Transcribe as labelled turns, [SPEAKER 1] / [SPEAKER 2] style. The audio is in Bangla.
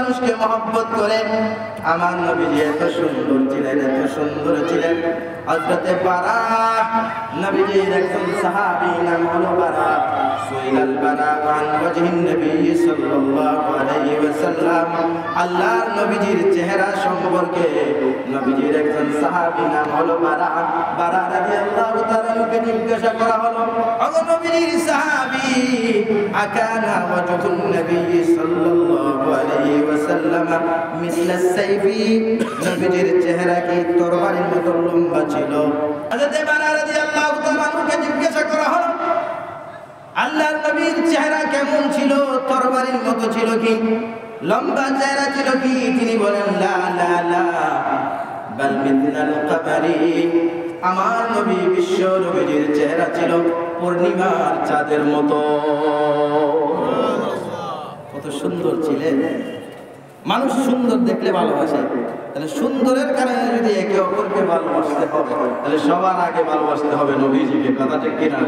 [SPEAKER 1] মানুষকে মহব্বত করে। আমার নবীজি এত সুন্দর ছিলেন, এত সুন্দর ছিলেন। হযরতে বারা নবীজির একজন সাহাবী, নাম হলো বারা। সুইলাল বারা আন ওয়াজহিন নবী সাল্লাল্লাহু আলাইহি ওয়াসাল্লাম। আল্লাহর নবীজির চেহারা সম্পর্কে নবীজির একজন সাহাবী, নাম হলো বারা। বারা রাদিয়াল্লাহু তাআলাকে জিজ্ঞাসা করা হলো, ওগো নবীর সাহাবী, আকানা ওয়াজহুন নবী সাল্লাল্লাহু আলাইহি ওয়াসাল্লাম মিসলা সাইফি, নবীজির চেহারা কি তরবারির মতো লম্বা ছিল? হযরত বারা রাদিয়াল্লাহু তাআলাকে জিজ্ঞাসা করা হলো, আল্লাহর নবীর চেহারা কেমন ছিল? তরবারির মতো ছিল কি? লম্বা চেহারা ছিল কি? তিনি বলেন, লা লা লা বাল মিথলাল কামারি, আমার নবী বিশ্ব নবীর চেহারা ছিল পূর্ণিমার চাঁদের মতো। কত সুন্দর ছিলেন। মানুষ সুন্দর দেখলে ভালোবাসে, তাহলে সুন্দরের কারণে যদি একে অপরকে ভালোবাসতে হবে, তাহলে সবার আগে ভালোবাসতে হবে নবীজিকে। কথা ঠিক কিনা?